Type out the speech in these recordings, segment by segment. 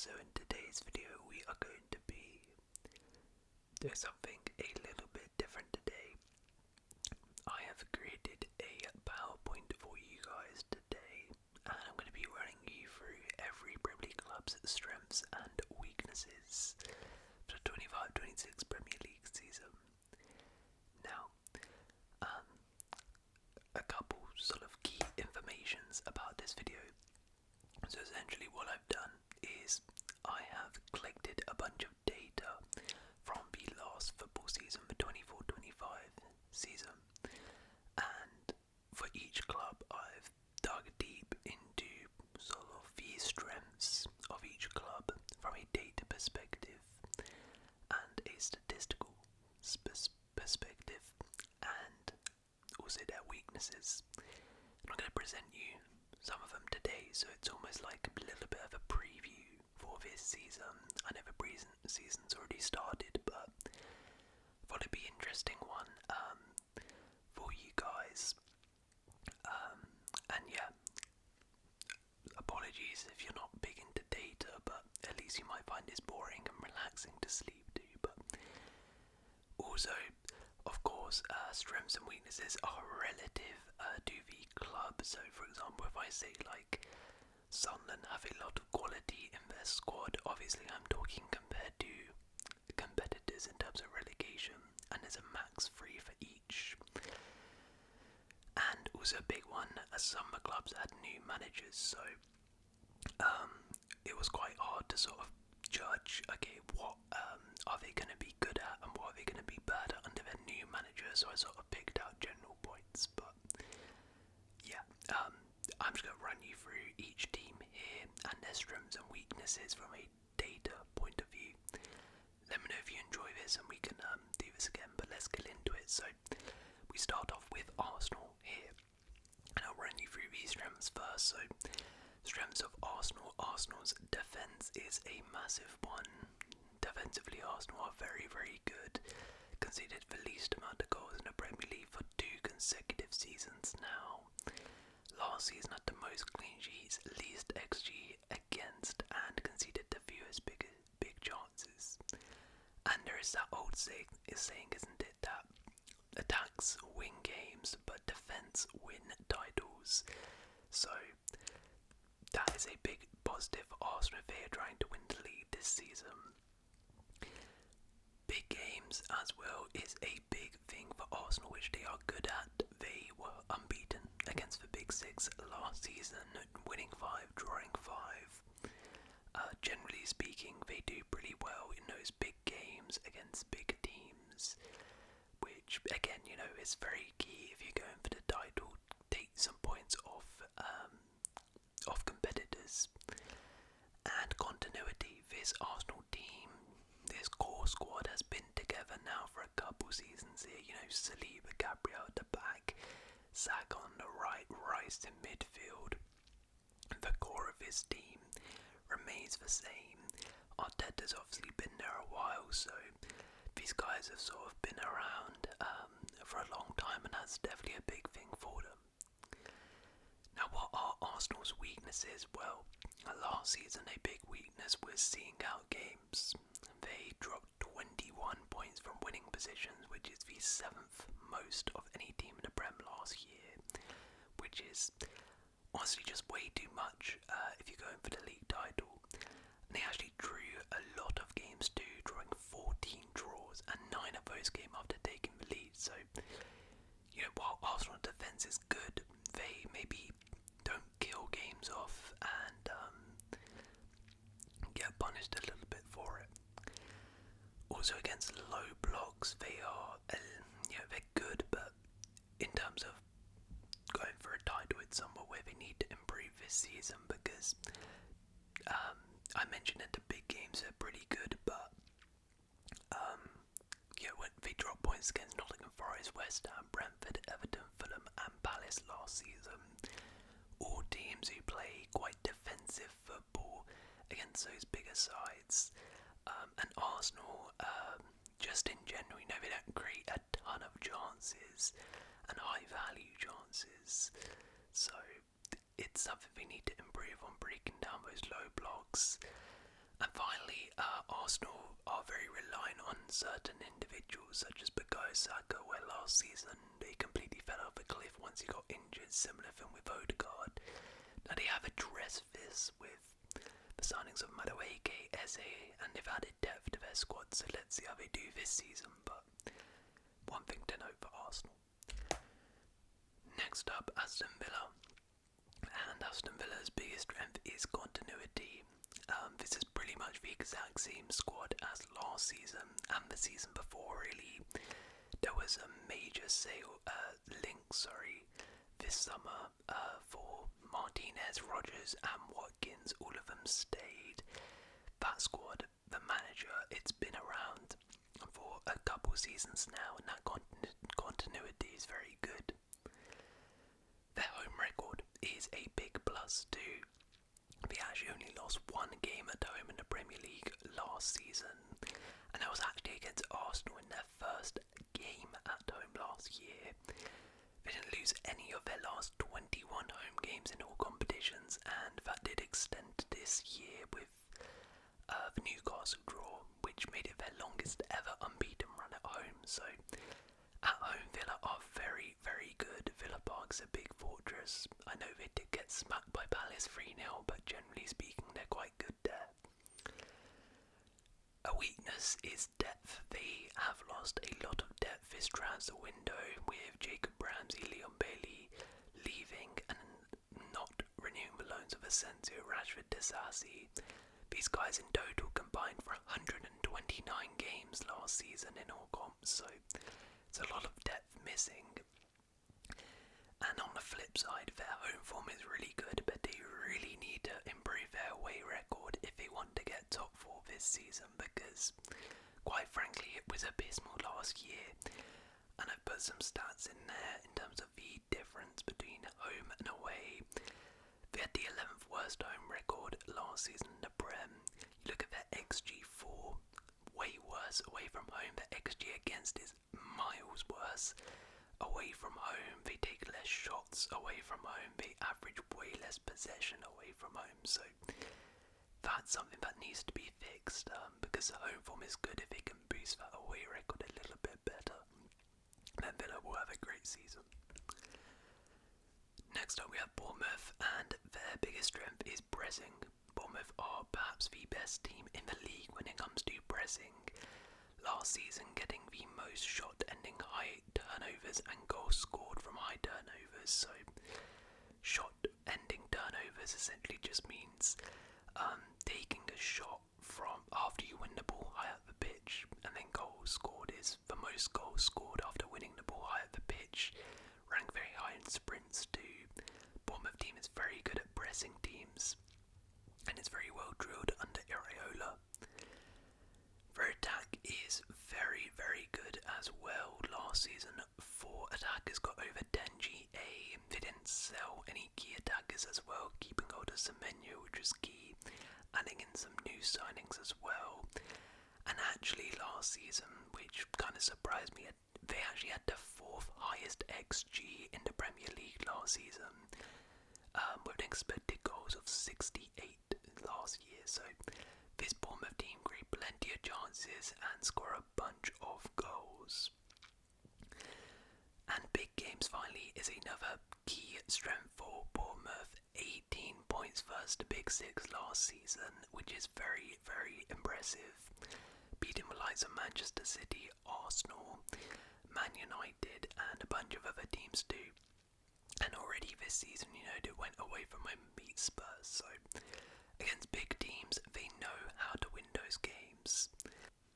So in today's video we are going to be doing something a little bit different today. I have created a PowerPoint for you guys today, and I'm going to be running you through every Premier League club's strengths and weaknesses for the 25-26 Premier League season. Now, a couple sort of key informations about this video. So essentially what I've done is I have collected a bunch of data from the last football season, the 24-25 season, and for each club I've dug deep into sort of the strengths of each club from a data perspective and a statistical perspective, and also their weaknesses. And I'm going to present you some of them today, so it's almost like a little bit of a preview for this season. I know the season's already started, but I thought it'd be an interesting one for you guys. And yeah, apologies if you're not big into data, but at least you might find this boring and relaxing to sleep to. But also, of course, strengths and weaknesses are relative to the club. So for example, if I say like Sunderland have a lot of quality in their squad, obviously I'm talking compared to competitors in terms of relegation, and there's a max 3 for each. And also a big one, as some clubs had new managers, so it was quite hard to sort of judge, okay, what are they going to be good at and what are they going to be bad at under their new manager, so I sort of picked out general points. But yeah, I'm just going to run you through each team here and their strengths and weaknesses from a data point of view. Let me know if you enjoy this and we can do this again, but let's get into it. So we start off with Arsenal here, and I'll run you through these strengths first. So strengths of Arsenal. Arsenal's defence is a massive one. Defensively, Arsenal are very, very good. Conceded the least amount of goals in the Premier League for 2 consecutive seasons now. Last season had the most clean sheets, least XG against, and conceded the fewest big chances. And there is that old saying, isn't it, that attacks win games, but defence win titles. So that is a big positive for Arsenal if they are trying to win the league this season. Big games as well is a big thing for Arsenal, which they are good at. They were unbeaten against the Big Six last season, winning 5, drawing 5. Generally speaking, they do pretty well in those big games against big teams, which again, you know, is very key if you're going for the title. Take some points off competitors. And continuity. This Arsenal team, this core squad has been together now for a couple seasons here. You know, Saliba, Gabriel at the back, Saka on the right, Rice in midfield. The core of his team remains the same. Arteta's obviously been there a while, so these guys have sort of been around for a long time, and that's definitely a big thing for them. Now, what are Arsenal's weaknesses? Well, last season a big weakness was seeing out games. They dropped 21 points from winning positions, which is the 7th most of any team in the Prem last year, which is honestly just way too much if you're going for the league title. And they actually drew a lot of games too, drawing 14 draws, and 9 of those came after taking the lead. So, you know, while Arsenal defence is good, they maybe don't kill games off and get punished a little bit for it. Also against low blocks, they are, they're good, but in terms of going for a title, it's somewhere where they need to improve this season, because I mentioned that the big games are pretty good, but when they dropped points against Nottingham Forest, West Ham, Brentford, Everton, Fulham and Palace last season, all teams who play quite defensive football against those bigger sides. And Arsenal, just in general, you know, they don't create a ton of chances and high value chances, so it's something we need to improve on, breaking down those low blocks. And finally, Arsenal are very reliant on certain individuals, such as Bukayo Saka, where last season they completely fell off a cliff once he got injured, similar thing with Odegaard. Now they have addressed this with the signings of Madueke, Eze, and they've added depth to their squad, so let's see how they do this season, but one thing to note for Arsenal. Next up, Aston Villa. And Aston Villa's biggest strength is continuity. This is pretty much the exact same squad as last season and the season before, really. There was a major link this summer for Martinez, Rodgers and Watkins. All of them stayed. That squad, the manager, it's been around for a couple seasons now, and that continuity is very good. Their home record is a big plus too. They actually only lost one game at home in the Premier League last season, and that was actually against Arsenal in their first game at home last year. They didn't lose any of their last 21 home games in all competitions, and that did extend this year with the Newcastle draw, which made it their longest ever unbeaten run at home. So at home, Villa are very, very good. Villa Park's a big fortress. I know they did get smacked by Palace 3-0, but generally speaking, they're quite good there. A weakness is depth. They have lost a lot of depth this transfer window, with Jacob Ramsey, Leon Bailey leaving and not renewing the loans of Asensio, Rashford, Disasi. These guys in total combined for 129 games last season in all comps, so it's a lot of depth missing. And on the flip side, their home form is really good, but they really need to improve their away record if they want to get top 4 this season, because quite frankly it was abysmal last year. And I've put some stats in there in terms of the difference between home and away. They had the 11th worst home record last season in the Prem. You look at their XG4, way worse away from home. Their XG against is miles worse. Away from home, they take less shots. Away from home, they average way less possession away from home. So that's something that needs to be fixed, because the home form is good. If they can boost that away record a little bit better, then Villa will have a great season. Next up we have Bournemouth, and their biggest strength is pressing. Bournemouth are perhaps the best team in the league when it comes to pressing. Last season getting the most shot-ending high turnovers and goals scored from high turnovers. So shot-ending turnovers essentially just means taking the shot from after you win the ball high up the pitch, and then goals scored is the most goals scored after winning the ball high up the pitch. Rank very high in sprints too. Bournemouth team is very good at pressing teams, and it's very well drilled under Iraola. Their attack is very, very good as well. Last season, 4 attackers got over 10 GA. They didn't sell any key attackers as well, keeping hold of Semenyo, which was key, adding in some new signings as well. And actually last season, which kind of surprised me, they actually had the 4th highest XG in the Premier League last season, with an expected goals of 68 last year. So this Bournemouth team create plenty of chances and score a bunch of goals. And big games finally is another key strength for Bournemouth. 18 points versus the Big Six last season, which is very, very impressive. Beating the likes of Manchester City, Arsenal, Man United and a bunch of other teams too. And already this season, they went away from home and beat Spurs, so against big teams, they know how to win those games.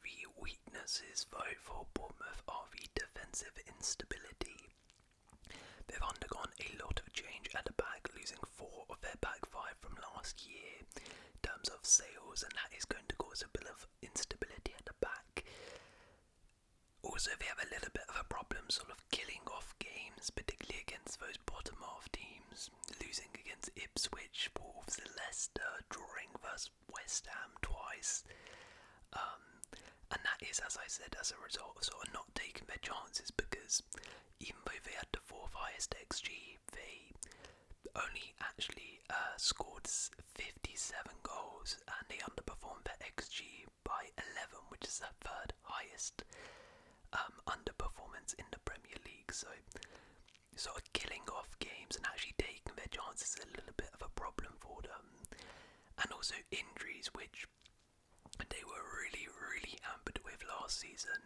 The weaknesses, though, for Bournemouth are the defensive instability. They've undergone a lot of change at the back, losing 4 of their back 5 from last year in terms of sales, and that is going to cause a bit of instability at the back. Also, they have a little bit of a problem sort of killing off games, particularly against those bottom half teams, losing against Ipswich, Wolves, Leicester, drawing versus West Ham twice. And that is, as I said, as a result of sort of not taking their chances, because even though they had the 4th highest XG, they only actually scored 57 goals, and they underperformed their XG by 11, which is their third highest underperformance in the Premier League. So sort of killing off games and actually taking their chances is a little bit of a problem for them. And also injuries, which they were really, really hampered with last season.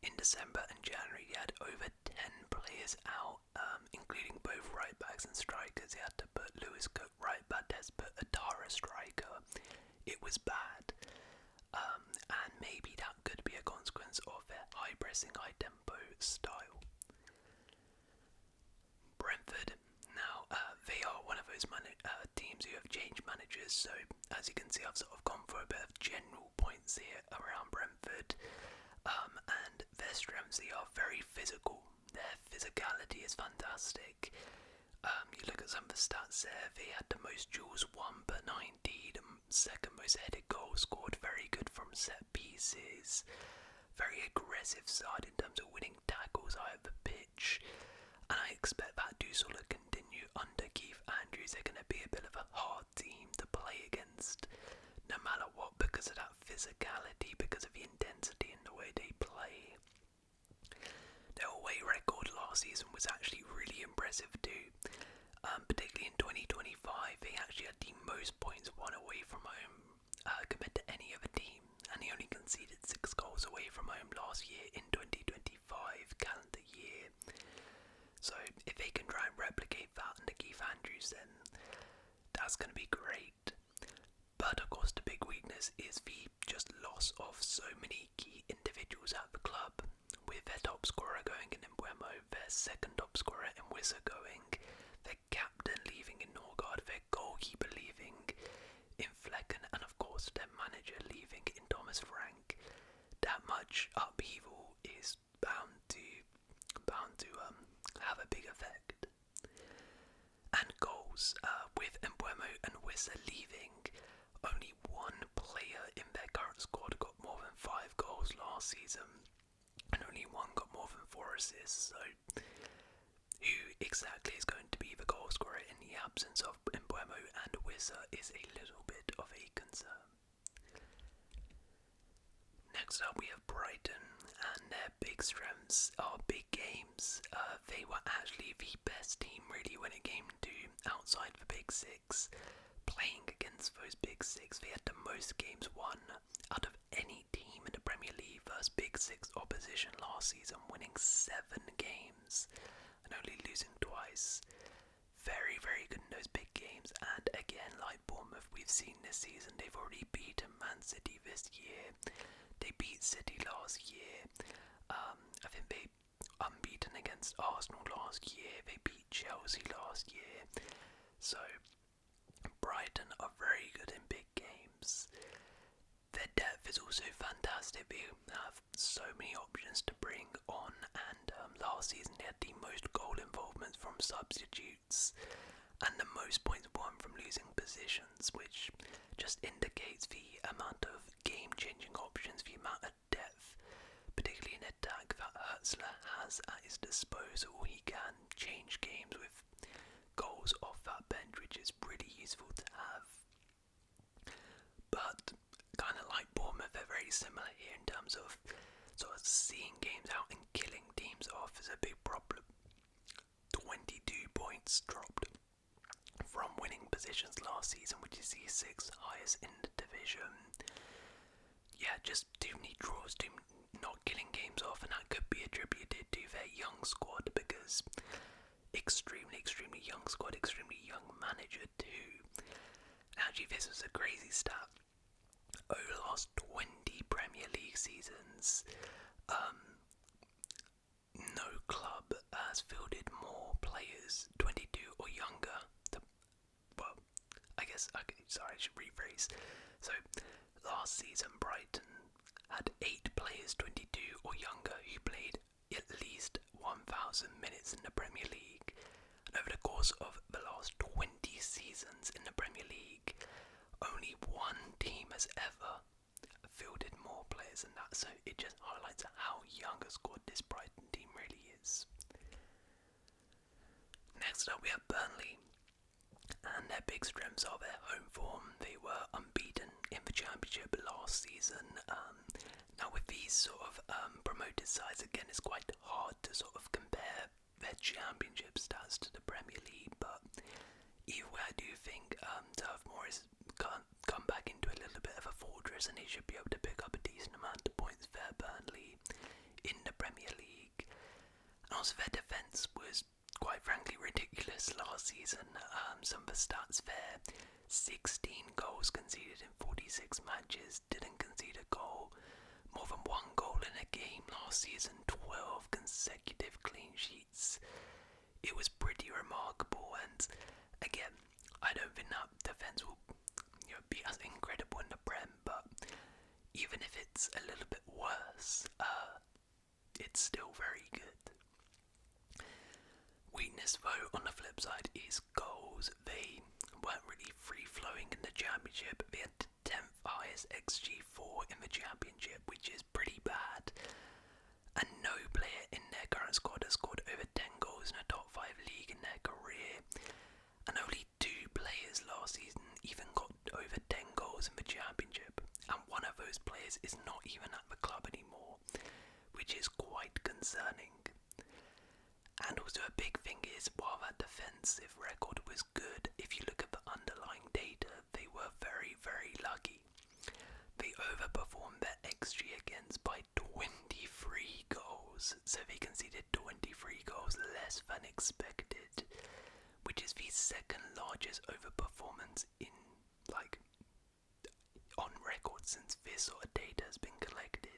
In December and January, they had over 10 players out, including both right backs and strikers. They had to put Lewis Cook right back, they had to put Atara striker. It was bad. And maybe that could be a consequence of their high pressing, high tempo style. Brentford, now they are one of those teams who have changed managers, so as you can see I've sort of gone for a bit of general points here around Brentford, and their strengths, they are very physical. Their physicality is fantastic. You look at some of the stats there, they had the most duels won per 90, the second most headed goals scored, very good from set pieces, very aggressive side in terms of winning tackles high up the pitch. And I expect that to sort of continue under Keith Andrews. They're going to be a bit of a hard team to play against, no matter what, because of that physicality, because of the intensity in the way they play. Their away record last season was actually really impressive too. Particularly in 2025, they actually had the most points won away from home compared to any other team, and they only conceded 6 goals away from home last year in 2025 calendar year. So if they can try and replicate that under Keith Andrews, then that's going to be great. But of course the big weakness is the just loss of so many key individuals at the club, with their top scorer going in Mbeumo, their second top scorer in Wissa going, their captain leaving in Norgard, their goalkeeper leaving in Flecken, and of course their manager leaving in Thomas Frank. That much upheaval is bound to have a big effect. And goals, with Mbeumo and Wissa leaving, only one player in their current squad got more than 5 goals last season, and only one got more than 4 assists. So who exactly is going to be the goal scorer in the absence of Mbeumo and Wissa is a little bit of a concern. Next up we have Brighton, and their big strengths are big games. They were actually the best team really when it came to outside the Big Six. Playing against those Big Six, they had the most games won out of any team in the Premier League versus Big Six opposition last season, winning 7 games and only losing twice. Very, very good in those big games, and again, like Bournemouth, we've seen this season, they've already beaten Man City this year. They beat City last year. I think they unbeaten against Arsenal last year. They beat Chelsea last year. So Brighton are very good in big games. Their depth is also fantastic. They have so many options to bring on, and last season they had the most goal involvement from substitutes and the most points won from losing positions, which just indicates the amount of game-changing options, the amount of depth, particularly in attack, that Hurtzler has at his disposal. He can change games with goals off that bench, which is really useful to have. But kind of like Bournemouth, they're very similar here in terms of sort of seeing games out and killing teams off is a big problem. 22 points dropped from winning positions last season, which is the 6th highest in the division. Yeah, just too many draws, not killing games off, and that could be attributed to their young squad, because extremely young squad, extremely young manager too. Actually, this was a crazy stat. Over the last 20 Premier League seasons, no club has fielded more players 22 or younger. I should rephrase. So, last season Brighton had 8 players 22 or younger who played at least 1,000 minutes in the Premier League. And over the course of the last 20 seasons in the Premier League, only one team has ever fielded more players than that. So it just highlights how young a squad this Brighton team really is. Next up we have Burnley, and their big strengths are their home form. They were unbeaten in the Championship last season. Now with these sort of promoted sides, again, it's quite hard to sort of compare their Championship stats to the Premier League, but either way, I do think Turf Moor has come back into a little bit of a fortress, and he should be able to pick up a decent amount of points for Burnley in the Premier League. And also their defence was quite frankly ridiculous last season. Some of the stats there: 16 goals conceded in 46 matches, didn't concede a goal, more than one goal in a game last season, 12 consecutive clean sheets. It was pretty remarkable, and again, I don't think that defence will be as incredible in the Prem, but even if it's a little bit worse, it's still very good. Weakness though, on the flip side, is goals. They weren't really free-flowing in the Championship. They had the 10th highest XG4 in the Championship, which is pretty bad. And no player in their current squad has scored over 10 goals in a top 5 league in their career. And only 2 players last season even got over 10 goals in the Championship. And one of those players is not even at the club anymore, which is quite concerning. And also a big thing is, while that defensive record was good, if you look at the underlying data, they were very, very lucky. They overperformed their XG against by 23 goals, so they conceded 23 goals less than expected, which is the second largest overperformance in, on record since this sort of data has been collected.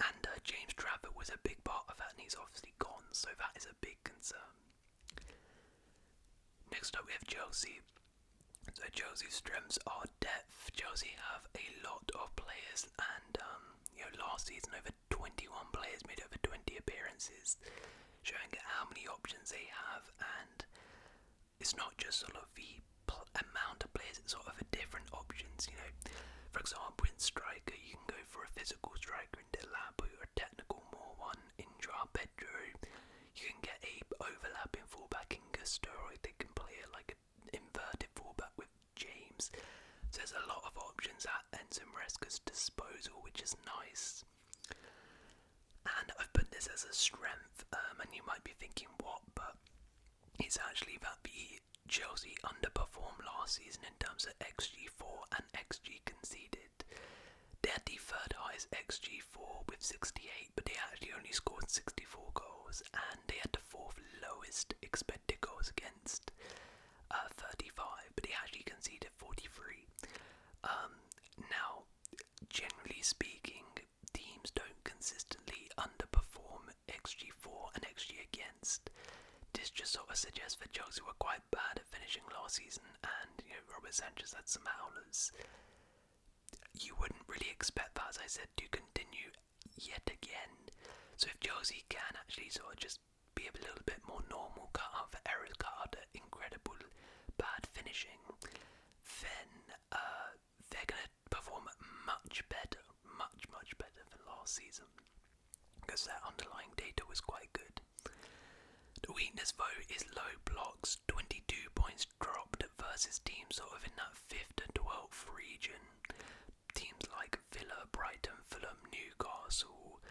And James Trafford was a big part of that, and he's obviously gone, so that is a big concern. Next up we have Chelsea. So Chelsea's strengths are depth. Chelsea have a lot of players, and last season over 21 players made over 20 appearances, showing how many options they have. And it's not just sort of the amount of players, it's sort of a different options. For example, in striker, you can go for a physical striker in Delapo, or a technical more one in Joao Pedro. You can get a overlapping fullback in Gusto, or they can play like an inverted fullback with James. So there's a lot of options at Enzo Maresca's disposal, which is nice. And I've put this as a strength, and you might be thinking what, but it's actually that the Chelsea underperformed last season in terms of XG4 and XG conceded. They had the third highest XG4 with 68, but they actually only scored 64 goals, and they had the fourth lowest expected goals against, 35, but they actually conceded 43. Now, generally speaking, teams don't consistently underperform XG4 and XG against. This just sort of suggests that Chelsea were quite bad at finishing last season, and Robert Sanchez had some howlers. You wouldn't really expect that, as I said, to continue yet again. So if Chelsea can actually sort of just be a little bit more normal, cut out the errors, cut out the incredible bad finishing, then they're going to perform much better than last season, because their underlying data was quite good. The weakness though is low blocks, 22 points dropped versus teams sort of in that 5th to 12th region. Teams like Villa, Brighton, Fulham, Newcastle,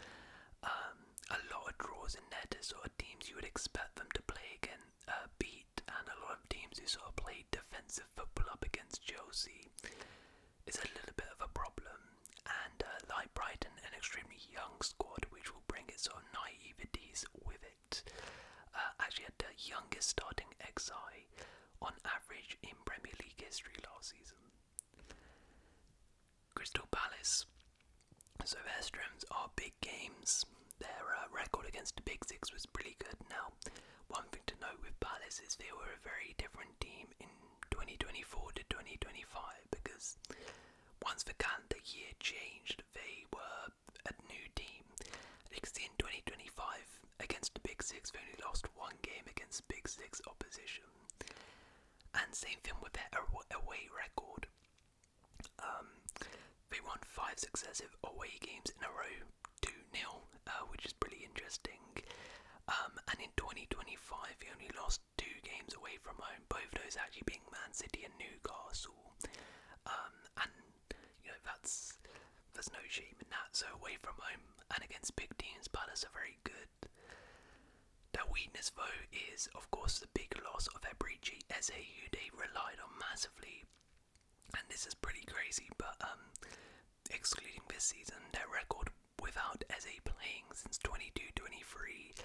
a lot of draws in there to sort of teams you would expect them to play beat, and a lot of teams who sort of played defensive football up against Chelsea. Is a little bit of a problem, and like Brighton, an extremely young squad which will bring its sort of naiveties with it. Actually had the youngest starting XI on average in Premier League history last season. Crystal Palace. So their strengths are big games. Their record against the Big Six was pretty good. Now, one thing to note with Palace is they were a very different team in 2024 to 2025, because once the calendar year changed, they were a new team. Because in 2025, against the Big Six, they only lost one game against Big Six opposition. And same thing with their away record. They won 5 successive away games in a row, 2-0, which is pretty interesting. And in 2025, he only lost 2 games away from home, both of those actually being Man City and Newcastle. And there's no shame in that. So away from home and against big teams, Palace are very good. Their weakness, though, is of course the big loss of Ebrici Eze, who they relied on massively. And this is pretty crazy, but excluding this season, their record without Eze playing since 22-23,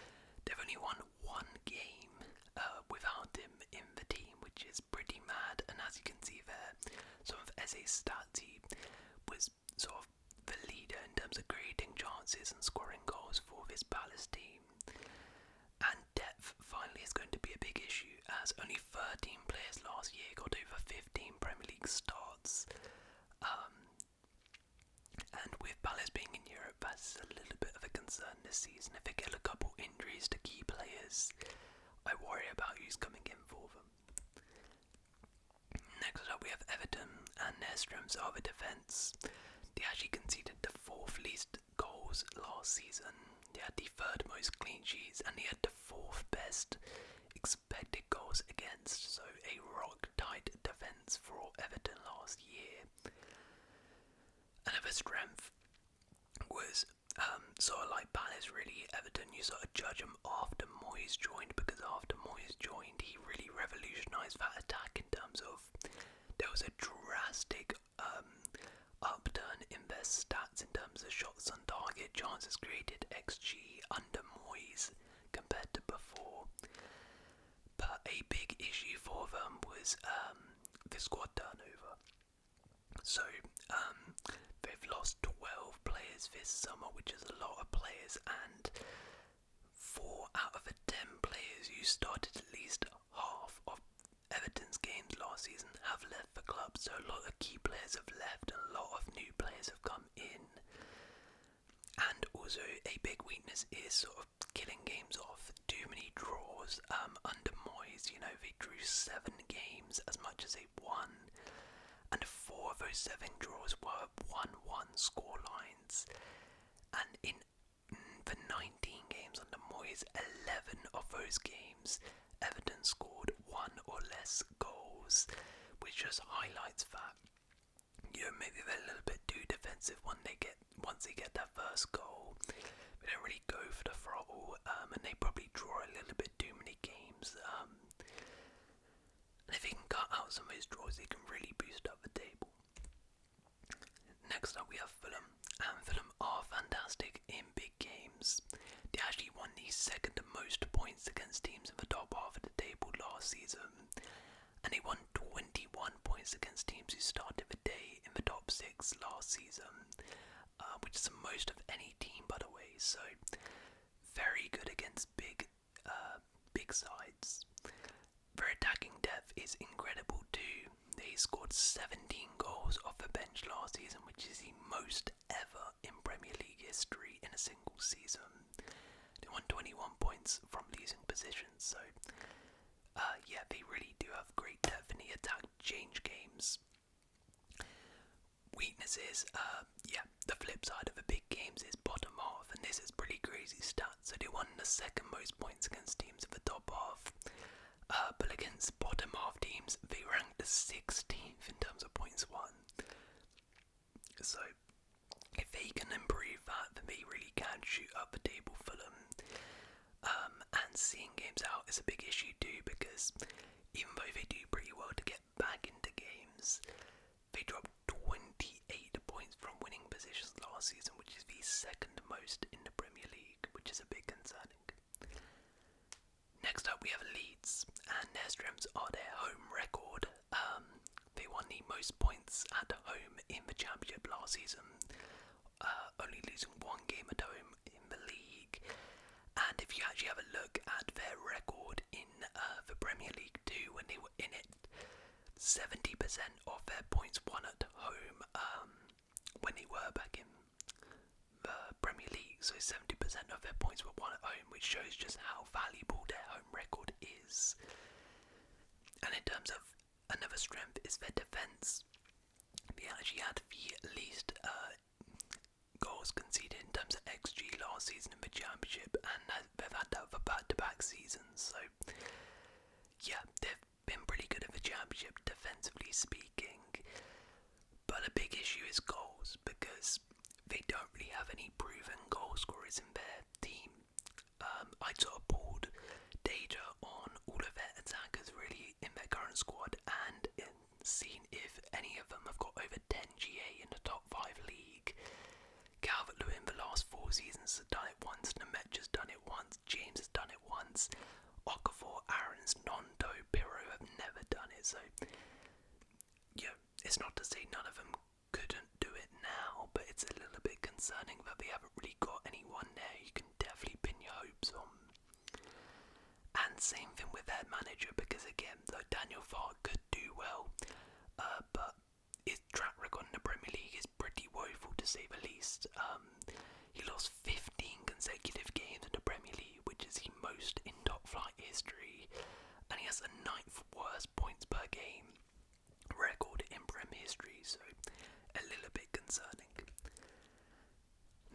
they've only won 1 game without him in the team, which is pretty mad. And as you can see there, some of Eze's stats, he was sort of the leader in terms of creating chances and scoring goals for this Palace team. And depth finally is going to be a big issue, as only 13 players last year got over 15 Premier League starts. And with Palace being in Europe, that's a little bit of a concern this season. If they get a couple injuries to key players, I worry about who's coming in for them. Next up we have Everton, and their strengths are the defence. They actually conceded the 4th least goals last season. They had the 3rd most clean sheets, and they had the 4th best expected goals against, so a rock-tight defence for Everton last year. Another strength was sort of like Palace, really. Everton, you sort of judge them after Moyes joined, because after Moyes joined, he really revolutionised that attack in terms of there was a drastic upturn in their stats in terms of shots on target, chances created, XG under Moyes compared to before. But a big issue for them was the squad turnover. So they've lost 12 players this summer, which is a lot of players, and 4 out of the 10 players who started at least half of Everton's games last season have left the club. So a lot of key players have left and a lot of new players have come in. And also a big weakness is sort of killing games off. Too many draws under Moyes. They drew 7 games as much as they won, and 4 of those 7 draws were 1-1 score lines. And in the 19 games under Moyes, 11 of those games Everton scored 1 or less goals, which just highlights that maybe they're a little bit too defensive once they get their first goal. They don't really go for the throttle, and they probably draw a little bit too many games. And if they can cut out some of those draws, they can really boost up the table. Next up we have Fulham, and Fulham are fantastic in big games. They actually won the 2nd most points against teams in the top half of the table last season, and they won 21 points against teams who started the day in the top 6 last season, which is the most of any team, by the way. So very good against big sides. Their attacking depth is incredible too. They scored 17 goals off the bench last season, which is the most ever in Premier League history in a single season. They won 21 points from losing positions, so they really do have great depth in the attack, change games. Weaknesses, the flip side of the big games is bottom half, and this is pretty crazy stats. So they won the 2nd most points against teams in the top half, but against bottom half teams, they ranked the 16th in terms of points won. So if they can improve that, then they really can shoot up the table for them. And seeing games out is a big issue too, because even though they do pretty well to get back into games, they dropped 28 points from winning positions last season, which is the 2nd most in the Premier League, which is a bit concerning. Next up we have Leeds, and their strengths are their home record. They won the most points at home in the Championship last season, only losing 1 game at home in the league. And if you actually have a look at their record in the Premier League too, when they were in it, 70% of their points won at home when they were back in the Premier League. So 70% of their points were won at home, which shows just how valuable their home record is. And in terms of another strength is their defence. They actually had the least goals goals conceded in terms of XG last season in the Championship, and they've had that for back-to-back seasons. So, yeah, they've been pretty good in the Championship, defensively speaking. But a big issue is goals, because they don't really have any proven goal scorers in their team. I sort of pulled data on all of their attackers really in their current squad and seen if any of them have got over 10 GA in the top 5 league. Calvert-Lewin the last 4 seasons has done it once, Nemeth has done it once, James has done it once, Okafor, Aarons, Nonto, Pirro have never done it. So, yeah, it's not to say none of them couldn't do it now, but it's a little bit concerning that they haven't really got anyone there you can definitely pin your hopes on. And same thing with their manager, because again, though Daniel Farke could do well, but his track record in the Premier League is pretty woeful to say the least. He lost 15 consecutive games in the Premier League, which is the most in top flight history, and he has the 9th worst points per game record in Prem history, so a little bit concerning.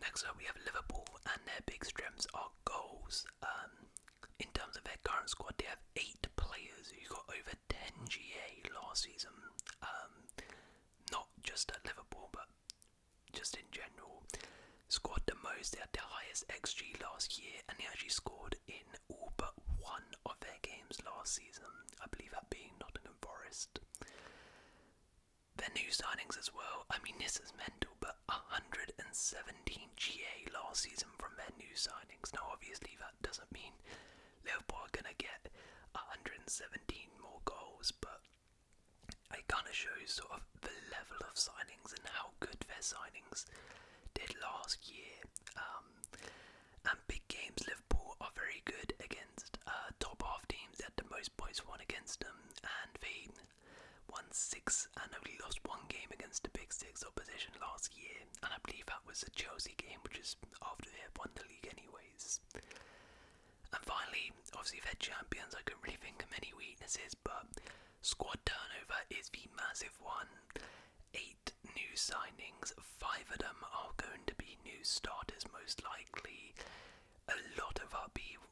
Next up we have Liverpool, and their big strengths are goals. In terms of their current squad, they have 8 players who got over 10 GA last season. Not just at Liverpool, but just in general. Scored the most, they had the highest XG last year, and they actually scored in all but one of their games last season, I believe that being Nottingham Forest. Their new signings as well, I mean this is mental, but 117 GA last season from their new signings. Now obviously that doesn't mean Liverpool are going to get 117 more goals, but it kind of shows sort of the level of signings and how good their signings did last year. And big games, Liverpool are very good against top half teams. They had the most points won against them, and they won 6 and only lost 1 game against the big 6 opposition last year, and I believe that was the Chelsea game, which is after they had won the league anyways. And finally, obviously they're champions, I couldn't really think of many weaknesses, but squad turnover is the massive one. 8 new signings, 5 of them are going to be new starters most likely. A lot of upheaval,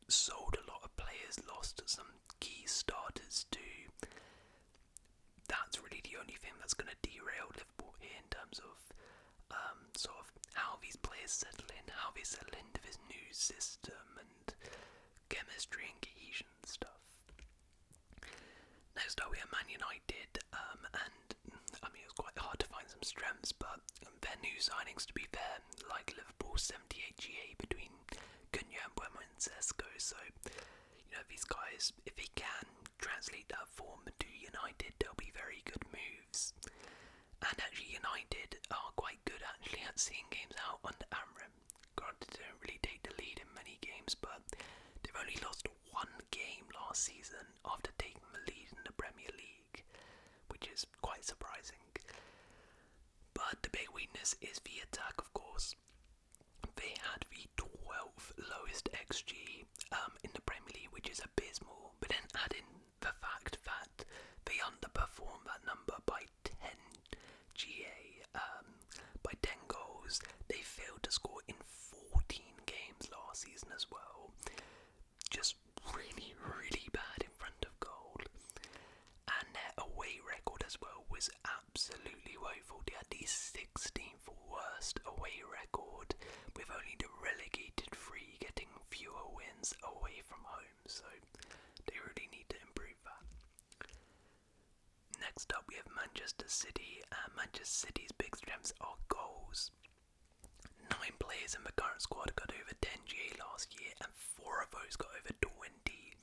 sold a lot of players, lost some key starters too. That's really the only thing that's going to derail Liverpool here in terms of sort of how these players settle in, how they settle into this new system and chemistry and cohesion and stuff. Next up we have Man United, and I mean it was quite hard to find some strengths, but their new signings, to be fair, like Liverpool, 78 GA between Cunha and Buemo and Sesko, so you know these guys, if they can translate that form to United, they'll be very good moves. And actually United are quite good actually at seeing games out under Amram. Granted they don't really take the lead in many games, but they've only lost 1 game last season after taking the lead in the Premier League, which is quite surprising. But the big weakness is the attack, of course. They had the 12th lowest XG in the Premier League, which is abysmal, but then add in the fact that they underperformed that number by 10 GA, by 10 goals. They failed to score in 14 games last season as well. Just really, really bad in front of goal. And their away record as well was absolutely woeful. They had the 16th worst away record, with only the relegated 3 getting fewer wins away from home, so they really need to improve that. Next up we have Manchester City, and Manchester City's big strengths are goals. 9 players in the current squad got over 10 GA last year, and 4 of those got over 20,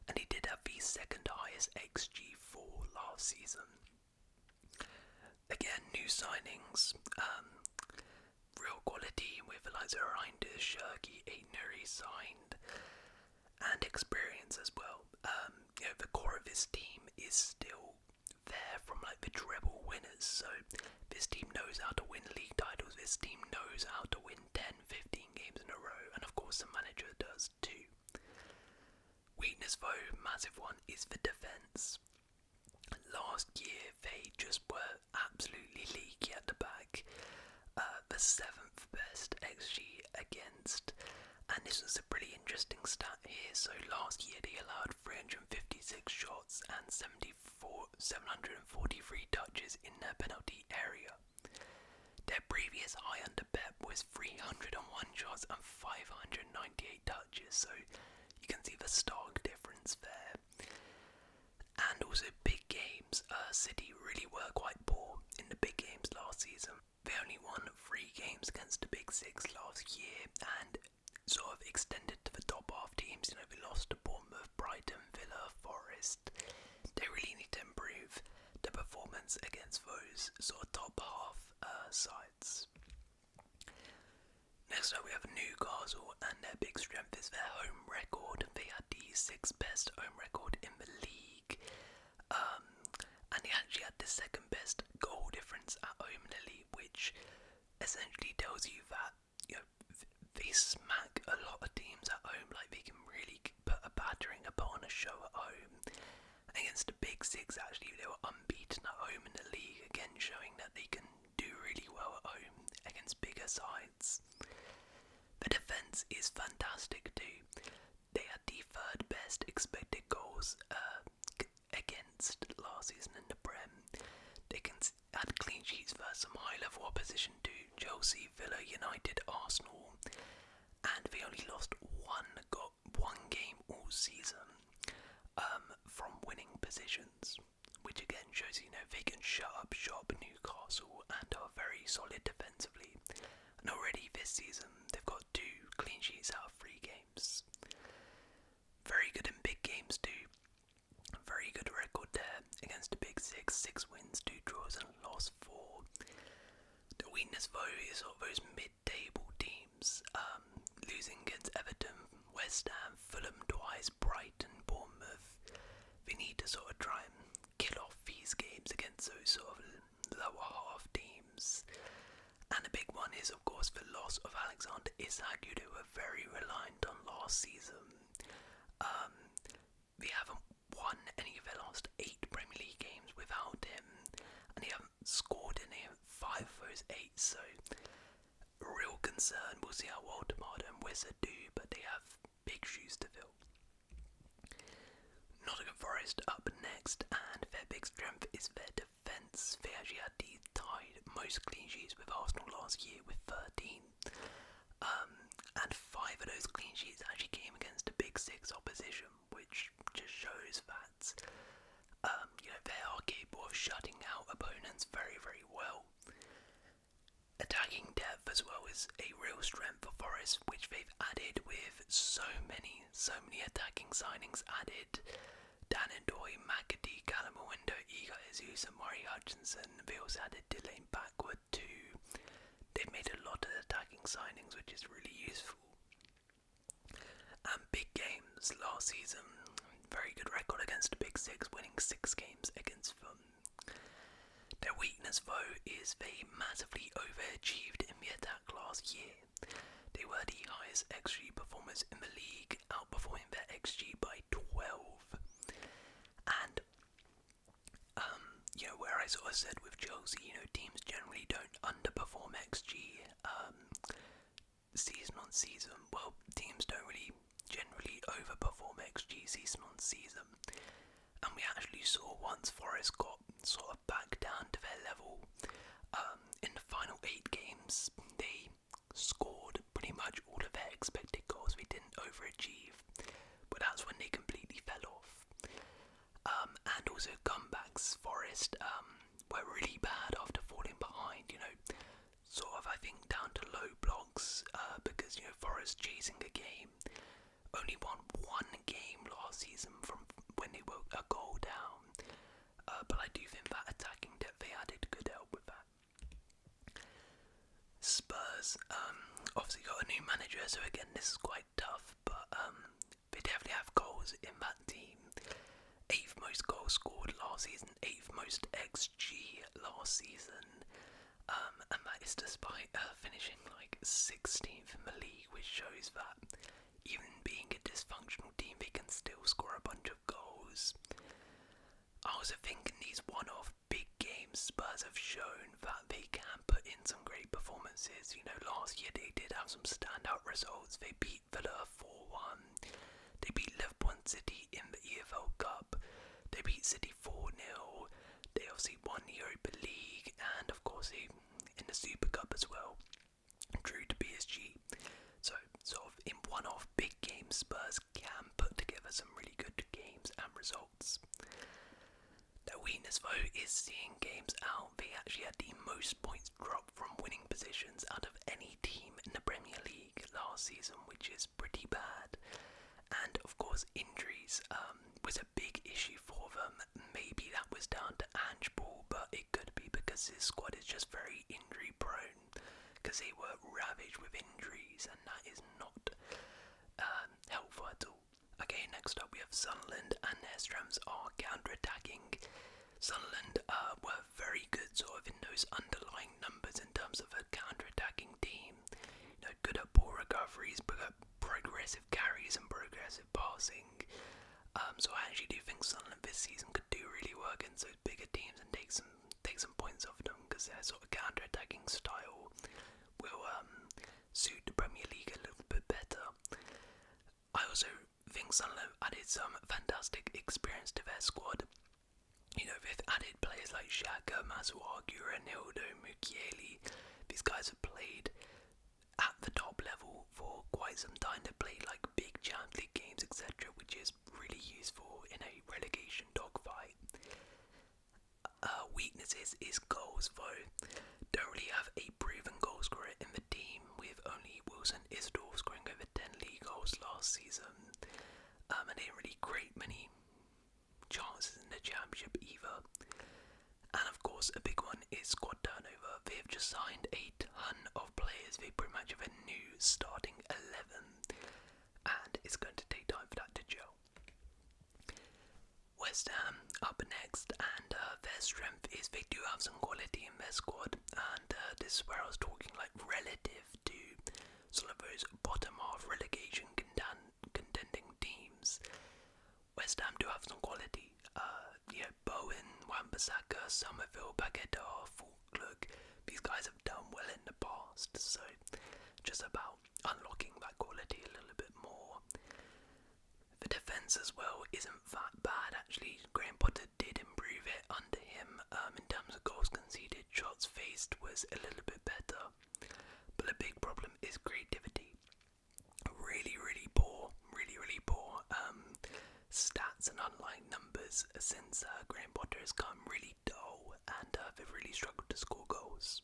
and he did have the 2nd highest XG4 last season. Again, new signings, real quality with the likes of Reinders, Shirky, Aitnuri signed, and experience as well. You know, the core of this team is still there from like the treble winners, so this team knows how to win league titles, this team knows how to win 10, 15 games in a row, and of course the manager does too. Weakness though, massive one, is the defence. Last year they just were absolutely leaky at the back. 743 touches in their penalty area. Their previous high under Pep was 301 shots and 598 touches, so you can see the stark difference there. And also big games. City really were quite poor in the big games last season. They only won 3 games against the Big Six last year and sort of extended to the top half teams. They lost to Bournemouth, Brighton, Villa, Forest. They really need to improve the performance against those sort of top half sides. Next up we have Newcastle, and their big strength is their home record. They had the 6th best home record in the league, and they actually had the 2nd best goal difference at home in the league, which essentially tells you that they smack a lot of teams at home. Like, they can really put a battering upon a show at home. Against the Big Six, actually, they were unbeaten at home in the league, again showing that they can do really well at home against bigger sides. The defence is fantastic too. They had the 3rd best expected goals against last season in the Prem. They had clean sheets versus some high-level opposition too: Chelsea, Villa, United, Arsenal, and they only lost one game all season from winning positions, which again shows they can shut up shop Newcastle and are very solid defensively. And already this season they've got 2 clean sheets out of 3 games. Very good in big games too. Very good record there against the Big Six: 6 wins, 2 draws and a loss 4. The weakness though is sort of those mid-table teams, losing against Everton, West Ham, Fulham twice, Brighton, Bournemouth. They need to sort of try and kill off these games against those sort of lower half teams. And the big one is, of course, the loss of Alexander Isak, who they were very reliant on last season. They haven't won any of their last 8 Premier League games without him, and they haven't scored any of 5 of those 8, so a real concern. We'll see how well Tomato and Wizard do, but they have big shoes to fill. Nottingham Forest up next, and their big strength is their defence. They actually had the tied most clean sheets with Arsenal last year with 13, and 5 of those clean sheets actually came against the Big Six opposition, which just shows that they are capable of shutting out opponents very, very well. Attacking depth as well is a real strength for Forest, which they've added with so many attacking signings added. Dan and Doy, McAtee, Callum Window, Iga Jesus and Murray Hutchinson. They also added Delane backward too. They've made a lot of attacking signings, which is really useful. And big games last season, very good record against the Big Six, winning 6 games against them. Their weakness though is they massively overachieved in the attack last year. They were the highest XG performers in the league, outperforming their XG by 12. And where I sort of said with Chelsea, teams generally don't underperform XG season on season. Well, teams don't really generally overperform XG season on season. And we actually saw once Forest got sort of back down to their level, in the final 8 games, they scored pretty much all of their expected goals. We didn't overachieve, but that's when they completely fell off. And also comebacks. Forest were really bad after falling behind, sort of I think down to low blocks, because Forest chasing a game only won 1 game last season from when they were a goal down, but I do think that attacking depth they added could help with that. Spurs obviously got a new manager, so again this is quite tough, but they definitely have goals in that team. 8th most goals scored last season, 8th most XG last season, and that is despite finishing like 16th in the league, which shows that even being a dysfunctional team, they can still score a bunch of goals. I also think in these one-off big games, Spurs have shown that they can put in some great performances. Last year they did have some standout results. They beat Villa 4-1. They beat Liverpool and City in the EFL Cup. They beat City 4-0. obviously in the Super Cup as well, drew to PSG. So sort of in one-off big games, Spurs can put together some really good games and results. Their weakness though is seeing games out. They actually had the most points dropped from winning positions out of any team in the Premier League last season, which is pretty bad. And of course injuries was a big issue for them. Maybe that was down to Ange Ball, but it could be because his squad is just very injury prone, because they were ravaged with injuries, and that is not helpful at all. Okay, next up we have Sunderland, and their strengths are counter-attacking. Sunderland were very good sort of in those underlying numbers in terms of a counter-attacking team. You know, good at ball recoveries, but at progressive carries and progressive passing. So I actually do think Sunderland this season could do really well against those bigger teams and take some points off them, because their sort of counter-attacking style will suit the Premier League a little bit better. I also think Sunderland added some fantastic experience to their squad. You know, they've added players like Xhaka, Masuaku, Renildo, Mukiele. These guys have played at the top level for quite some time. They played like big Champions League games, etc., which is really useful in a relegation dogfight. Weaknesses is goals though. Don't really have a proven goal scorer in the team, with only Wilson Isdorf scoring over 10 league goals last season. And they didn't really create many chances in the Championship either. And of course a big one is squad turnover. They have just signed a ton of players. They pretty much have a new starting 11, and it's going to take time for that to gel. West Ham up next, and their strength is they do have some quality in their squad, and this is where I was talking like relative to some of those bottom half relegation contending teams. West Ham do have some quality. Bowen, Wan-Bissaka, Somerville, Paquetá, Falkirk, these guys have done well in the past, so just about unlocking that quality a little bit more. The defence as well isn't that bad actually. Graham Potter did improve it under him in terms of goals conceded. Shots faced was a little bit better, but the big problem is creativity. Really poor stats and underlying numbers since Graham Potter has come really dull, and they've really struggled to score goals.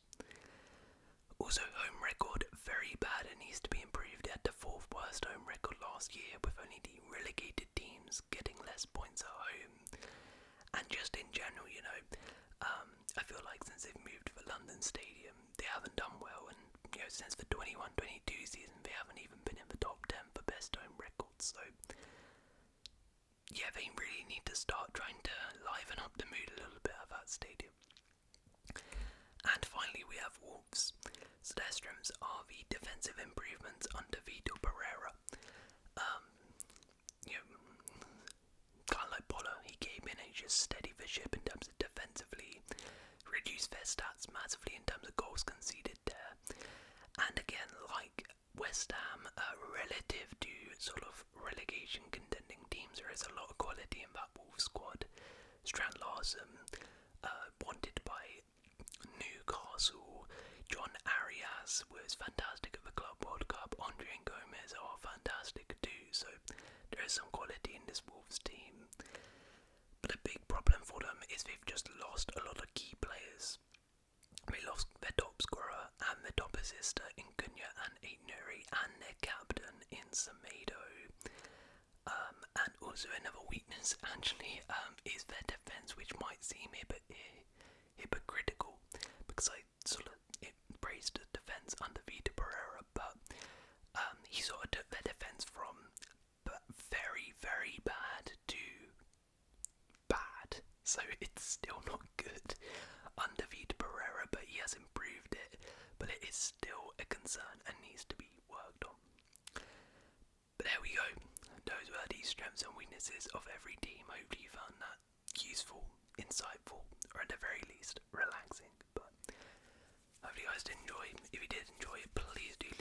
Also, home record very bad. It needs to be improved. They had the 4th worst home record last year, with only the relegated teams getting less points at home. And just in general, you know, I feel like since they've moved to the London Stadium, they haven't done well, and you know, since the 21-22 season, they haven't even been in the top 10 for best home records. So yeah, they really need to start trying to liven up the mood a little bit at that stadium. And finally we have Wolves. So their strengths are the defensive improvements under Vitor Pereira. Kind of like Potter, he came in and just steadied the ship in terms of defensively, reduced their stats massively in terms of goals conceded there. And again, like West Ham, relative to sort of relegation contending teams, there is a lot of quality in that Wolves squad. Strand Larsen, wanted by Newcastle. John Arias was fantastic at the Club World Cup. Andre and Gomez are fantastic too, so there is some quality in this Wolves team. But a big problem for them is they've just lost a lot of key players. They lost their top scorer and their top assister in Cunha and Aït-Nouri, and their captain in Semedo. And also another weakness actually is their defence, which might seem hypocritical, because I sort of praised the defence under Vitor Pereira, but he sort of took their defence from very bad to bad, so it's still not good under Vitor Pereira, but he has improved it, but it is still a concern and needs to be worked on. But there we go. Those were the strengths and weaknesses of every team. Hopefully you found that useful, insightful, or at the very least relaxing. But hopefully you guys did enjoy. If you did enjoy it, please do